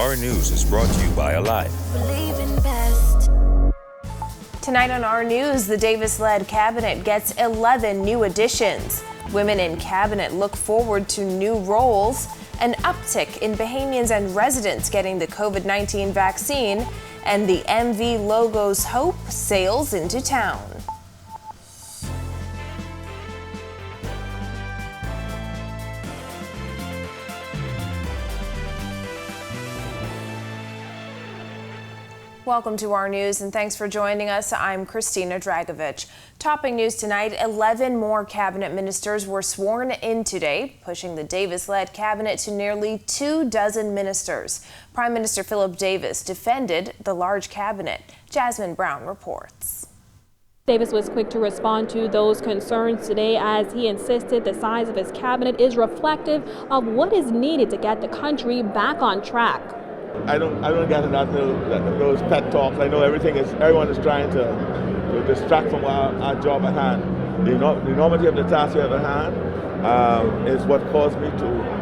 Our News is brought to you by Alive. Believe in best. Tonight on Our News, the Davis-led cabinet gets 11 new additions. Women in cabinet look forward to new roles. An uptick in Bahamians and residents getting the COVID-19 vaccine. And the MV logo's hope sails into town. Welcome to Our News and thanks for joining us. I'm Christina Dragovich. Topping news tonight, 11 more cabinet ministers were sworn in today, pushing the Davis-led cabinet to nearly 24 ministers. Prime Minister Philip Davis defended the large cabinet. Jasmine Brown reports. Davis was quick to respond to those concerns today as he insisted the size of his cabinet is reflective of what is needed to get the country back on track. I don't get into those pet talks. I know everyone is trying to distract from our job at hand. The enormity of the task we have at hand is what caused me to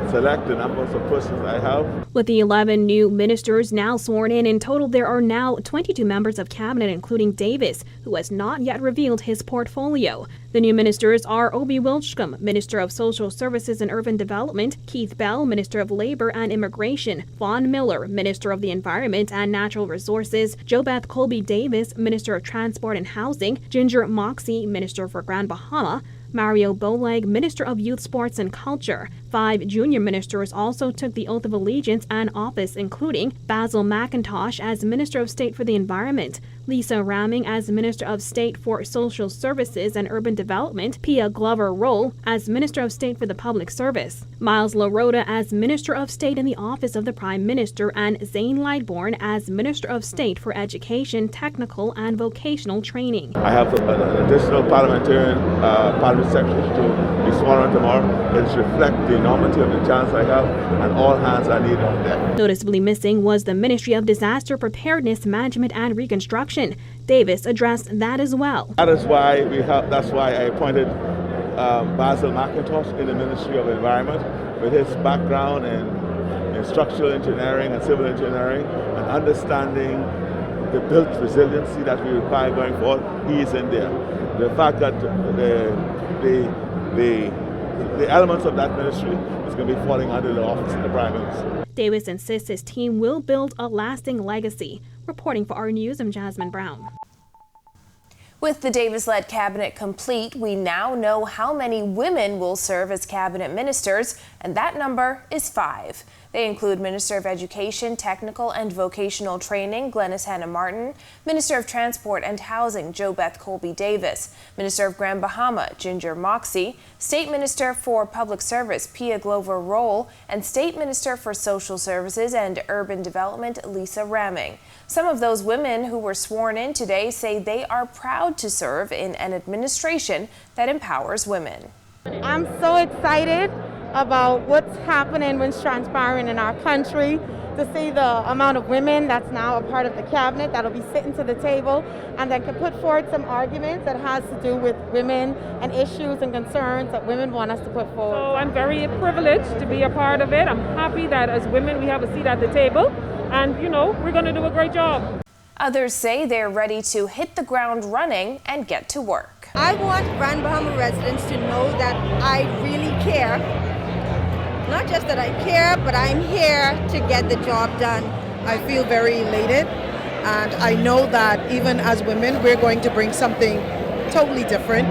select the numbers of persons I have. With the 11 new ministers now sworn in total, there are now 22 members of cabinet, including Davis, who has not yet revealed his portfolio. The new ministers are Obi Wilchcombe, Minister of Social Services and Urban Development, Keith Bell, Minister of Labor and Immigration, Vaughn Miller, Minister of the Environment and Natural Resources, JoBeth Colby Davis, Minister of Transport and Housing, Ginger Moxie, Minister for Grand Bahama, Mario Boleg, Minister of Youth, Sports and Culture. 5 junior ministers also took the oath of allegiance and office, including Basil McIntosh as Minister of State for the Environment, Lisa Ramming as Minister of State for Social Services and Urban Development, Pia Glover-Roll as Minister of State for the Public Service, Miles LaRota as Minister of State in the Office of the Prime Minister, and Zane Lightbourne as Minister of State for Education, Technical and Vocational Training. I have an additional parliamentarian secretary to be sworn in tomorrow. It reflects the enormity of the chance I have and all hands I need on deck. Noticeably missing was the Ministry of Disaster Preparedness, Management and Reconstruction. Davis addressed that as well. That's why I appointed Basil McIntosh in the Ministry of Environment with his background in structural engineering and civil engineering and understanding the built resiliency that we require going forward. He is in there. The fact that the elements of that ministry is going to be falling under the office of the Prime Minister. Davis insists his team will build a lasting legacy. Reporting for Our News, I'm Jasmine Brown. With the Davis-led cabinet complete, we now know how many women will serve as cabinet ministers, and that number is 5. They include Minister of Education, Technical and Vocational Training, Glenys Hannah Martin, Minister of Transport and Housing, JoBeth Colby Davis, Minister of Grand Bahama, Ginger Moxie, State Minister for Public Service, Pia Glover-Roll, and State Minister for Social Services and Urban Development, Lisa Ramming. Some of those women who were sworn in today say they are proud to serve in an administration that empowers women. I'm so excited about what's happening, what's transpiring in our country, to see the amount of women that's now a part of the cabinet that'll be sitting to the table and that can put forward some arguments that has to do with women and issues and concerns that women want us to put forward. So I'm very privileged to be a part of it. I'm happy that as women we have a seat at the table and, we're going to do a great job. Others say they're ready to hit the ground running and get to work. I want Grand Bahama residents to know that I really care. Not just that I care, but I'm here to get the job done. I feel very elated, and I know that even as women, we're going to bring something totally different.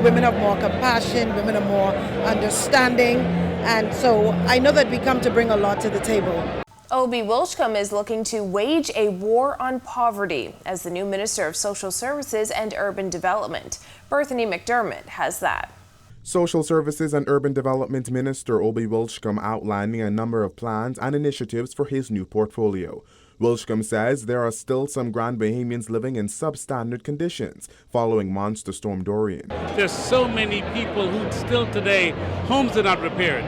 Women have more compassion, women are more understanding, and so I know that we come to bring a lot to the table. Obi Wilchcombe is looking to wage a war on poverty as the new Minister of Social Services and Urban Development. Bethany McDermott has that. Social Services and Urban Development Minister Obi Wilchcombe outlining a number of plans and initiatives for his new portfolio. Wilchcombe says there are still some Grand Bahamians living in substandard conditions following Monster Storm Dorian. There's so many people who still today, homes are not repaired.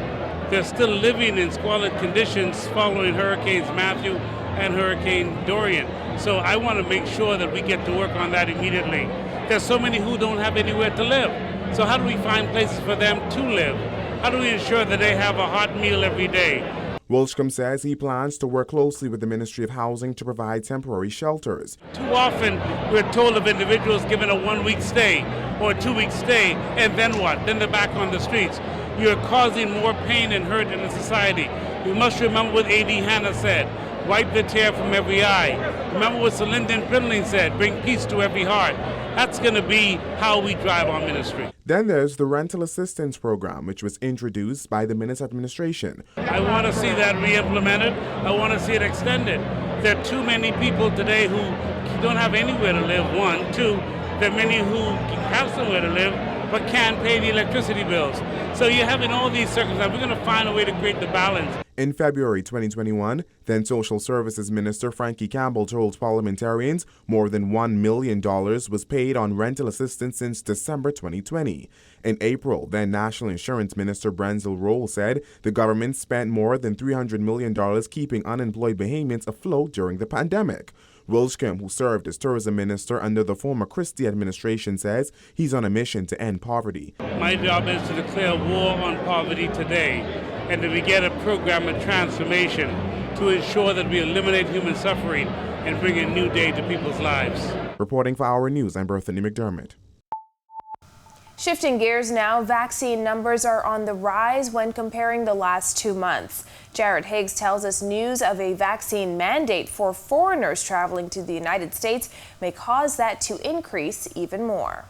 They're still living in squalid conditions following Hurricanes Matthew and Hurricane Dorian. So I want to make sure that we get to work on that immediately. There's so many who don't have anywhere to live. So how do we find places for them to live? How do we ensure that they have a hot meal every day? Wilshcombe says he plans to work closely with the Ministry of Housing to provide temporary shelters. Too often we're told of individuals given a 1-week stay or a 2-week stay, and then what? Then they're back on the streets. You're causing more pain and hurt in the society. We must remember what A.D. Hanna said, wipe the tear from every eye. Remember what Sir Lyndon Pindling said, bring peace to every heart. That's going to be how we drive our ministry. Then there's the rental assistance program, which was introduced by the Minutes administration. I want to see that re-implemented. I want to see it extended. There are too many people today who don't have anywhere to live, one. Two, there are many who have somewhere to live but can't pay the electricity bills. So you're having all these circumstances. We're going to find a way to create the balance. In February 2021, then Social Services Minister Frankie Campbell told parliamentarians more than $1 million was paid on rental assistance since December 2020. In April, then National Insurance Minister Brenzel Roll said the government spent more than $300 million keeping unemployed Bahamians afloat during the pandemic. Wilshcombe, who served as tourism minister under the former Christie administration, says he's on a mission to end poverty. My job is to declare war on poverty today and to begin a program of transformation to ensure that we eliminate human suffering and bring a new day to people's lives. Reporting for Our News, I'm Berthany McDermott. Shifting gears now, vaccine numbers are on the rise when comparing the last 2 months. Jared Higgs tells us news of a vaccine mandate for foreigners traveling to the United States may cause that to increase even more.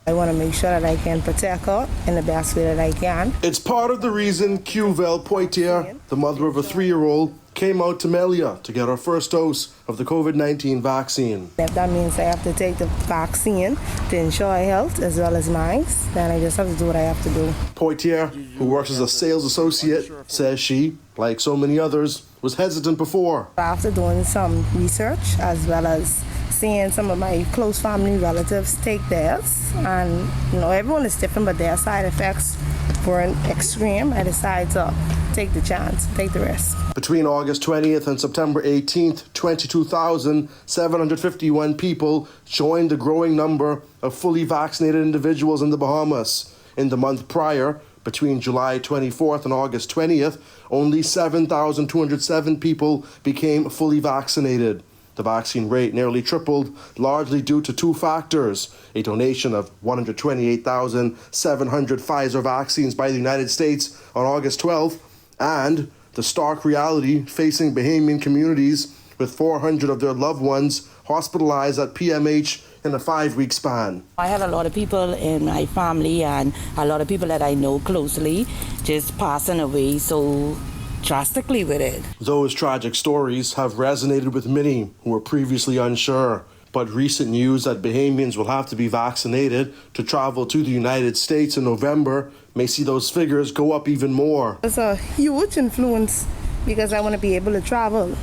I want to make sure that I can protect her in the best way that I can. It's part of the reason Cuvel Poitier, the mother of a 3-year-old, came out to Melia to get her first dose of the COVID-19 vaccine. If that means I have to take the vaccine to ensure her health as well as mine, then I just have to do what I have to do. Poitier, who works as a sales associate, says she, like so many others, was hesitant before. After doing some research as well as seeing some of my close family relatives take theirs, and everyone is different, but their side effects weren't extreme, I decided to take the chance, take the risk. Between August 20th and September 18th, 22,751 people joined the growing number of fully vaccinated individuals in the Bahamas. In the month prior, between July 24th and August 20th, only 7,207 people became fully vaccinated. The vaccine rate nearly tripled, largely due to 2 factors: a donation of 128,700 Pfizer vaccines by the United States on August 12th, and the stark reality facing Bahamian communities with 400 of their loved ones hospitalized at PMH in a 5-week span. I had a lot of people in my family and a lot of people that I know closely just passing away so drastically with it. Those tragic stories have resonated with many who were previously unsure. But recent news that Bahamians will have to be vaccinated to travel to the United States in November may see those figures go up even more. It's a huge influence because I want to be able to travel.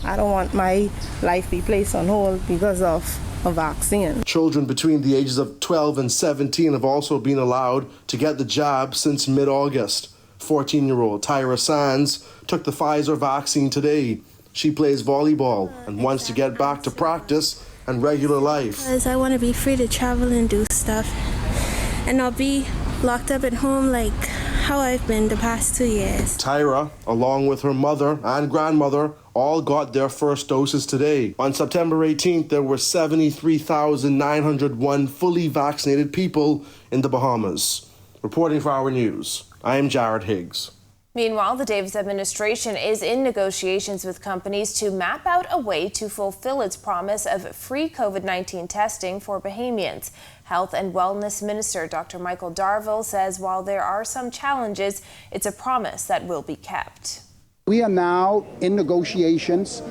I don't want my life be placed on hold because of a vaccine. Children between the ages of 12 and 17 have also been allowed to get the jab since mid-August. 14-year-old Tyra Sands took the Pfizer vaccine today. She plays volleyball and wants to get back to practice and regular life. Because I want to be free to travel and do stuff and not be locked up at home like how I've been the past 2 years. Tyra, along with her mother and grandmother, all got their first doses today. On September 18th, there were 73,901 fully vaccinated people in the Bahamas. Reporting for Our News, I am Jared Higgs. Meanwhile, the Davis administration is in negotiations with companies to map out a way to fulfill its promise of free COVID-19 testing for Bahamians. Health and Wellness Minister Dr. Michael Darville says while there are some challenges, it's a promise that will be kept. We are now in negotiations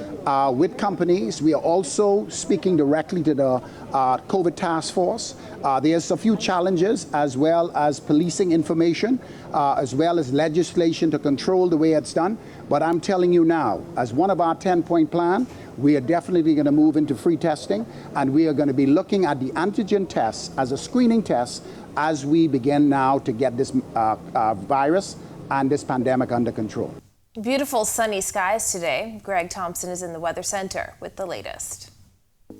with companies. We are also speaking directly to the COVID task force. There's a few challenges as well as policing information, as well as legislation to control the way it's done. But I'm telling you now, as one of our 10-point plan, we are definitely going to move into free testing, and we are going to be looking at the antigen tests as a screening test as we begin now to get this virus and this pandemic under control. Beautiful sunny skies today. Greg Thompson is in the Weather Center with the latest.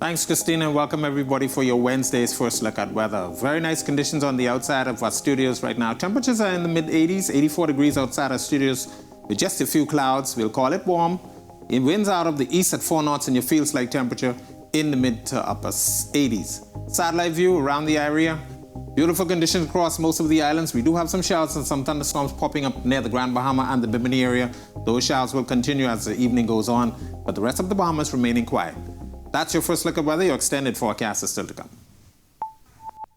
Thanks, Christina, and welcome everybody for your Wednesday's first look at weather. Very nice conditions on the outside of our studios right now. Temperatures are in the mid-80s, 84 degrees outside our studios. With just a few clouds, we'll call it warm. It winds out of the east at 4 knots and your feels like temperature in the mid to upper 80s. Satellite view around the area. Beautiful conditions across most of the islands. We do have some showers and some thunderstorms popping up near the Grand Bahama and the Bimini area. Those showers will continue as the evening goes on, but the rest of the Bahamas remaining quiet. That's your first look at weather. Your extended forecast is still to come.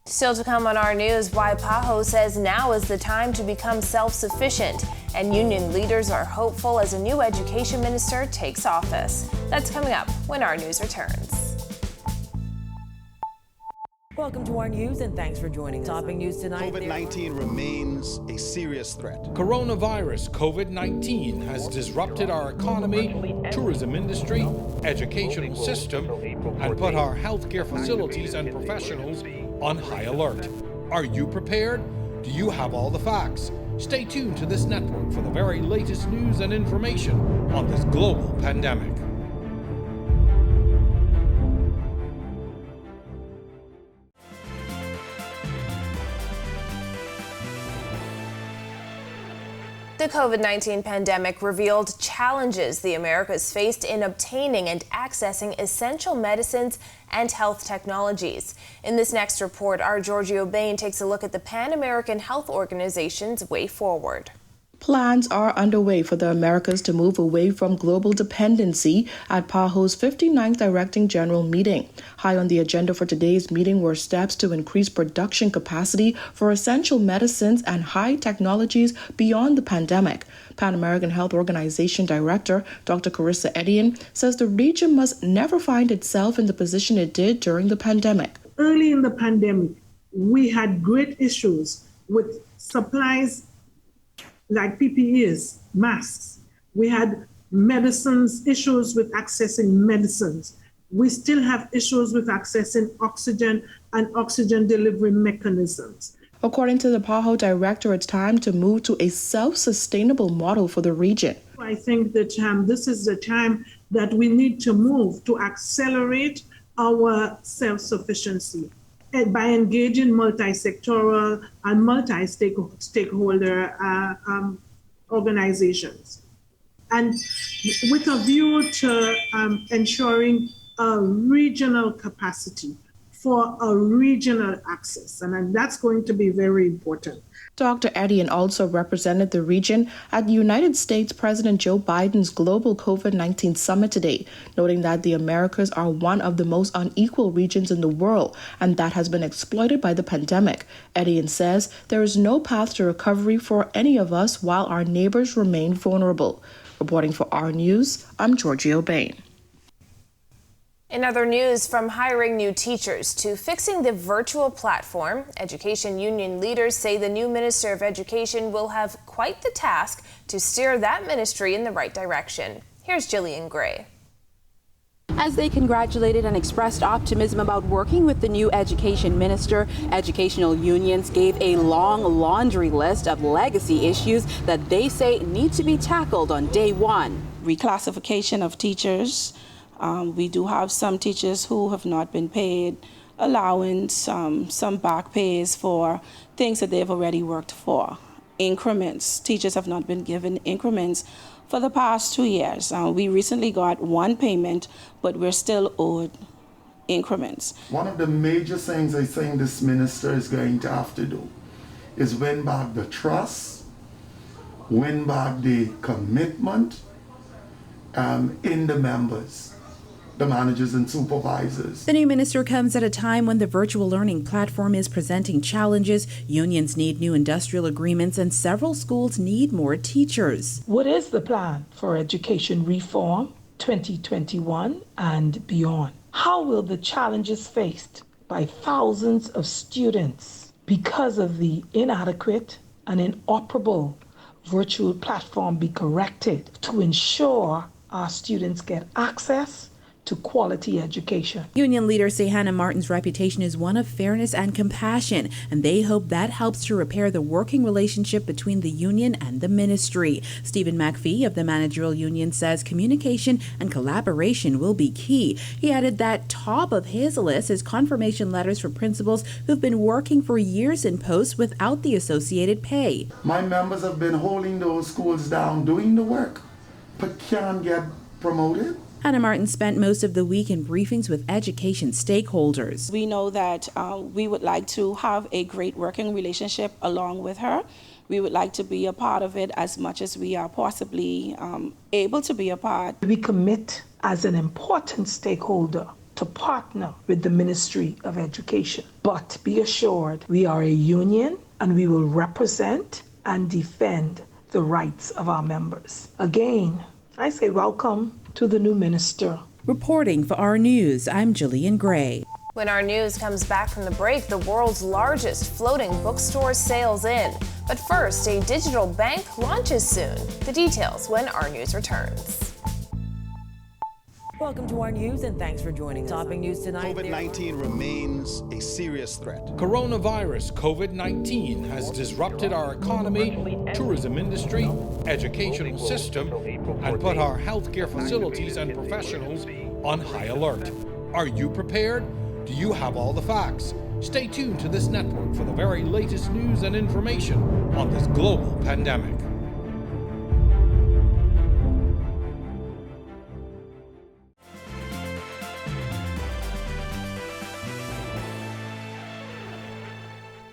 Still to come on our news, why PAHO says now is the time to become self-sufficient, and union leaders are hopeful as a new education minister takes office. That's coming up when our news returns. Welcome to our news and thanks for joining us. Topping news tonight. COVID-19 remains a serious threat. Coronavirus COVID-19 has disrupted our economy, tourism industry, educational system, and put our healthcare facilities and professionals on high alert. Are you prepared? Do you have all the facts? Stay tuned to this network for the very latest news and information on this global pandemic. The COVID-19 pandemic revealed challenges the Americas faced in obtaining and accessing essential medicines and health technologies. In this next report, our Giorgio Bain takes a look at the Pan American Health Organization's way forward. Plans are underway for the Americas to move away from global dependency at PAHO's 59th Directing General meeting. High on the agenda for today's meeting were steps to increase production capacity for essential medicines and high technologies beyond the pandemic. Pan American Health Organization Director Dr. Carissa Etienne says the region must never find itself in the position it did during the pandemic. Early in the pandemic, we had great issues with supplies like PPEs, masks. We had issues with accessing medicines. We still have issues with accessing oxygen and oxygen delivery mechanisms. According to the PAHO director, it's time to move to a self-sustainable model for the region. I think that this is the time that we need to move to accelerate our self-sufficiency by engaging multi-sectoral and multi-stakeholder organizations. And with a view to ensuring a regional capacity for a regional access. And that's going to be very important. Dr. Etienne also represented the region at the United States President Joe Biden's global COVID-19 summit today, noting that the Americas are one of the most unequal regions in the world, and that has been exploited by the pandemic. Etienne says there is no path to recovery for any of us while our neighbors remain vulnerable. Reporting for our news, I'm Giorgio Bain. In other news, from hiring new teachers to fixing the virtual platform, education union leaders say the new Minister of Education will have quite the task to steer that ministry in the right direction. Here's Jillian Gray. As they congratulated and expressed optimism about working with the new education minister, educational unions gave a long laundry list of legacy issues that they say need to be tackled on day one. Reclassification of teachers. We do have some teachers who have not been paid allowance, some back pays for things that they've already worked for. Increments. Teachers have not been given increments for the past 2 years. We recently got one payment, but we're still owed increments. One of the major things I think this minister is going to have to do is win back the trust, win back the commitment in the members, the managers and supervisors. The new minister comes at a time when the virtual learning platform is presenting challenges. Unions need new industrial agreements and several schools need more teachers. What is the plan for education reform 2021 and beyond? How will the challenges faced by thousands of students because of the inadequate and inoperable virtual platform be corrected to ensure our students get access to quality education. Union leaders say Hannah Martin's reputation is one of fairness and compassion, and they hope that helps to repair the working relationship between the union and the ministry. Stephen McPhee of the Managerial Union says communication and collaboration will be key. He added that top of his list is confirmation letters for principals who've been working for years in posts without the associated pay. My members have been holding those schools down, doing the work, but can't get promoted. Hannah Martin spent most of the week in briefings with education stakeholders. We know that we would like to have a great working relationship along with her. We would like to be a part of it as much as we are possibly able to be a part. We commit as an important stakeholder to partner with the Ministry of Education. But be assured, we are a union and we will represent and defend the rights of our members. Again, I say welcome to the new minister. Reporting for our news, I'm Jillian Gray. When our news comes back from the break, the world's largest floating bookstore sails in. But first, a digital bank launches soon. The details when our news returns. Welcome to our news and thanks for joining us. Topping news tonight. COVID-19 remains a serious threat. Coronavirus COVID-19 has disrupted our economy, tourism industry, educational system, and put our healthcare facilities and professionals on high alert. Are you prepared? Do you have all the facts? Stay tuned to this network for the very latest news and information on this global pandemic.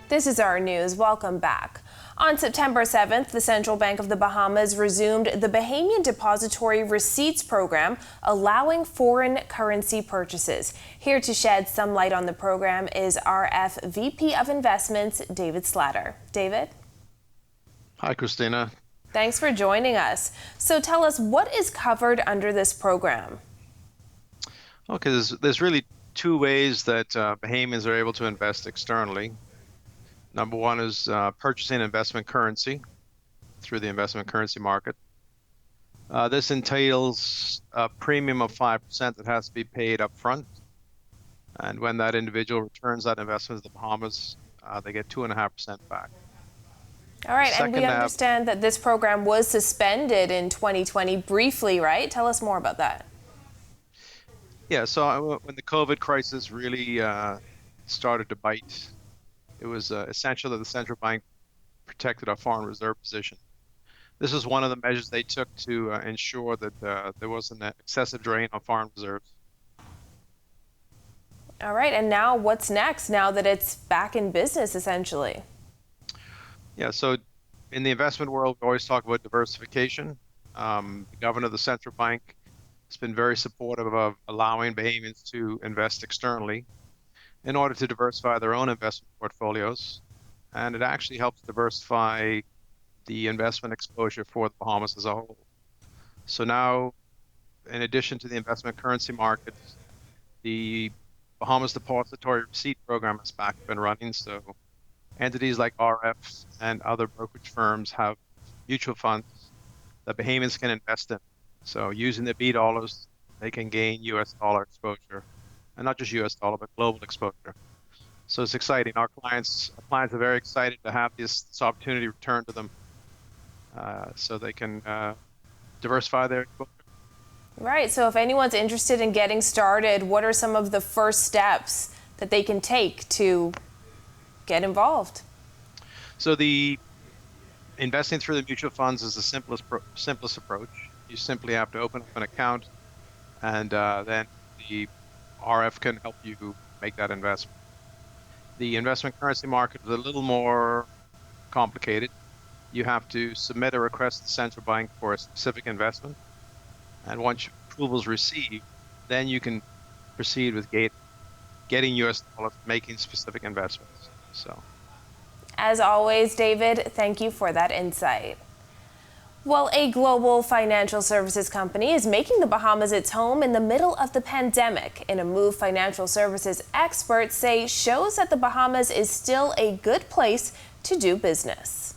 This is our news. Welcome back. On September 7th, the Central Bank of the Bahamas resumed the Bahamian Depository Receipts Program, allowing foreign currency purchases. Here to shed some light on the program is RF VP of Investments, David Slatter. David? Hi, Christina. Thanks for joining us. So tell us, what is covered under this program? Okay, there's really two ways that Bahamians are able to invest externally. Number one is purchasing investment currency through the investment currency market. This entails a premium of 5% that has to be paid up front. And when that individual returns that investment to the Bahamas, they get 2.5% back. All right, and we understand that this program was suspended in 2020 briefly, right? Tell us more about that. Yeah, so when the COVID crisis really started to bite, it was essential that the central bank protected our foreign reserve position. This was one of the measures they took to ensure that there wasn't an excessive drain on foreign reserves. All right, and now what's next, now that it's back in business, essentially? Yeah, so in the investment world, we always talk about diversification. The governor of the central bank has been very supportive of allowing Bahamians to invest externally in order to diversify their own investment portfolios. And it actually helps diversify the investment exposure for the Bahamas as a whole. So now, in addition to the investment currency market, the Bahamas Depository Receipt Program is back up and running. So entities like RF and other brokerage firms have mutual funds that Bahamians can invest in. So using the B dollars, they can gain US dollar exposure. And not just US dollar, but global exposure. So it's exciting. Our clients are very excited to have this opportunity returned to them so they can diversify their exposure. Right, so if anyone's interested in getting started, what are some of the first steps that they can take to get involved? So the investing through the mutual funds is the simplest approach. You simply have to open up an account and then the RF can help you make that investment. The investment currency market is a little more complicated. You have to submit a request to the central bank for a specific investment. And once approval is received, then you can proceed with getting US dollars, making specific investments. So, as always, David, thank you for that insight. Well, a global financial services company is making the Bahamas its home in the middle of the pandemic, in a move financial services experts say shows that the Bahamas is still a good place to do business.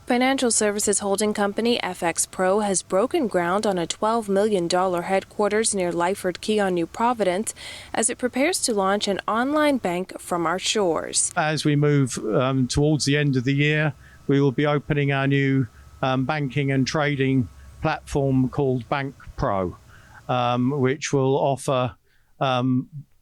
Financial services holding company FX Pro has broken ground on a $12 million headquarters near Lyford Key on New Providence as it prepares to launch an online bank from our shores. As we move towards the end of the year, we will be opening our new banking and trading platform called Bank Pro, which will offer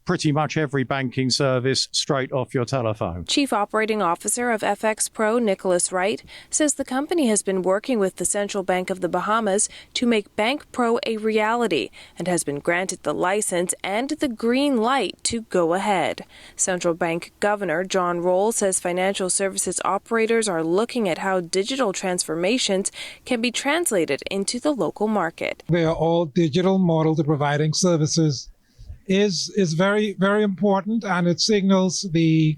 pretty much every banking service straight off your telephone. Chief Operating Officer of FX Pro, Nicholas Wright, says the company has been working with the Central Bank of the Bahamas to make Bank Pro a reality and has been granted the license and the green light to go ahead. Central Bank Governor John Roll says financial services operators are looking at how digital transformations can be translated into the local market. They are all digital models of providing services is very, very important, and it signals the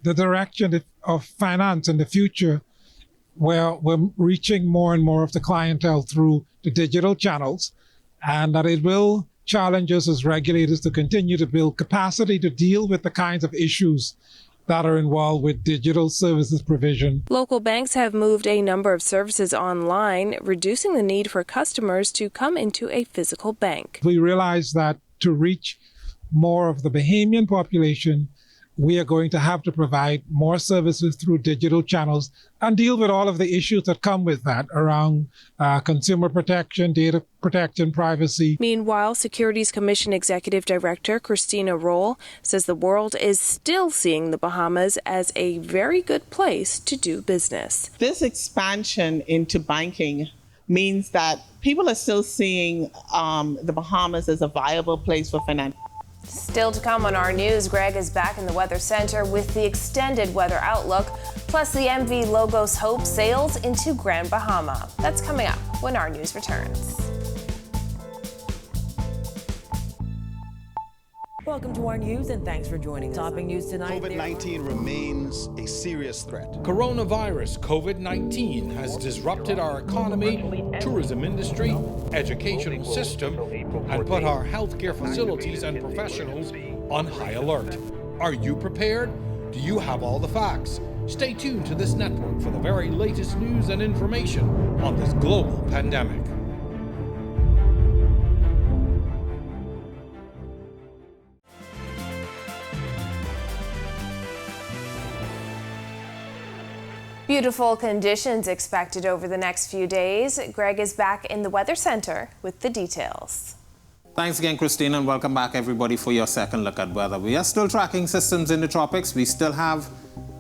direction of finance in the future, where we're reaching more and more of the clientele through the digital channels, and that it will challenge us as regulators to continue to build capacity to deal with the kinds of issues that are involved with digital services provision. Local banks have moved a number of services online, reducing the need for customers to come into a physical bank. We realize that to reach more of the Bahamian population, we are going to have to provide more services through digital channels and deal with all of the issues that come with that around consumer protection, data protection, privacy. Meanwhile, Securities Commission Executive Director Christina Roll says the world is still seeing the Bahamas as a very good place to do business. This expansion into banking means that people are still seeing the Bahamas as a viable place for finance. Still to come on our news, Greg is back in the Weather Center with the extended weather outlook, plus the MV Logos Hope sails into Grand Bahama. That's coming up when our news returns. Welcome to our news and thanks for joining us. Topping news tonight. COVID-19 remains a serious threat. Coronavirus COVID-19 has disrupted our economy, tourism industry, educational system, and put our healthcare facilities and professionals on high alert. Are you prepared? Do you have all the facts? Stay tuned to this network for the very latest news and information on this global pandemic. Beautiful conditions expected over the next few days. Greg is back in the Weather Center with the details. Thanks again, Christine, and welcome back, everybody, for your second look at weather. We are still tracking systems in the tropics. We still have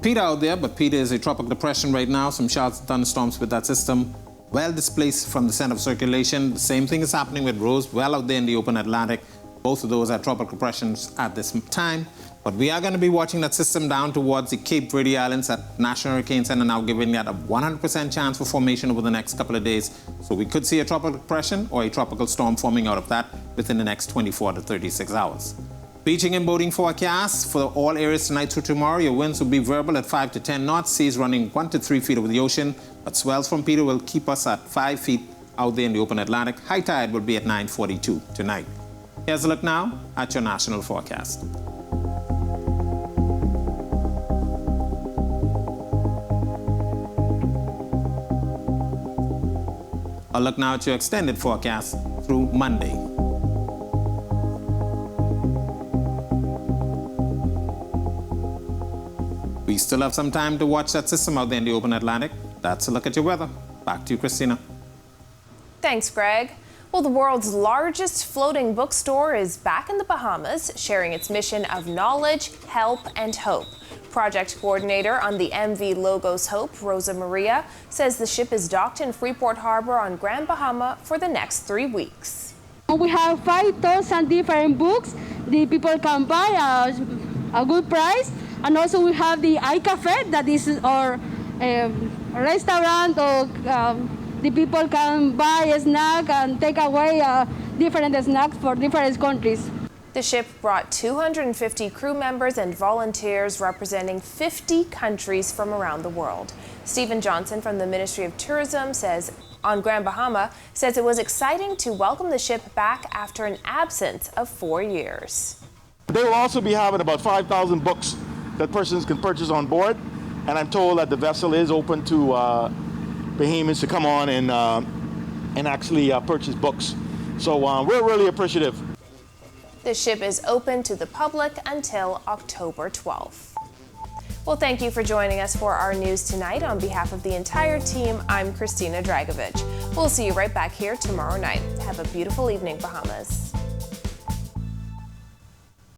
Peter out there, but Peter is a tropical depression right now. Some showers and thunderstorms with that system well displaced from the center of circulation. The same thing is happening with Rose, well out there in the open Atlantic. Both of those are tropical depressions at this time. But we are going to be watching that system down towards the Cape Verde Islands at National Hurricane Center, now giving that a 100% chance for formation over the next couple of days. So we could see a tropical depression or a tropical storm forming out of that within the next 24 to 36 hours. Beaching and boating forecast for all areas tonight through tomorrow. Your winds will be variable at 5 to 10 knots, seas running 1 to 3 feet over the ocean, but swells from Peter will keep us at 5 feet out there in the open Atlantic. High tide will be at 9:42 tonight. Here's a look now at your national forecast. I'll look now at your extended forecast through Monday. We still have some time to watch that system out there in the open Atlantic. That's a look at your weather. Back to you, Christina. Thanks, Greg. Well, the world's largest floating bookstore is back in the Bahamas, sharing its mission of knowledge, help, and hope. Project coordinator on the MV Logos Hope, Rosa Maria, says the ship is docked in Freeport Harbor on Grand Bahama for the next 3 weeks. We have 5,000 different books. The people can buy a good price. And also we have the iCafe, that is our restaurant, or the people can buy a snack and take away different snacks for different countries. The ship brought 250 crew members and volunteers representing 50 countries from around the world. Stephen Johnson from the Ministry of Tourism says on Grand Bahama says it was exciting to welcome the ship back after an absence of 4 years. They will also be having about 5,000 books that persons can purchase on board, and I'm told that the vessel is open to Bahamians to come on and actually purchase books. So we're really appreciative. The ship is open to the public until October 12th. Well, thank you for joining us for our news tonight. On behalf of the entire team, I'm Christina Dragovich. We'll see you right back here tomorrow night. Have a beautiful evening, Bahamas.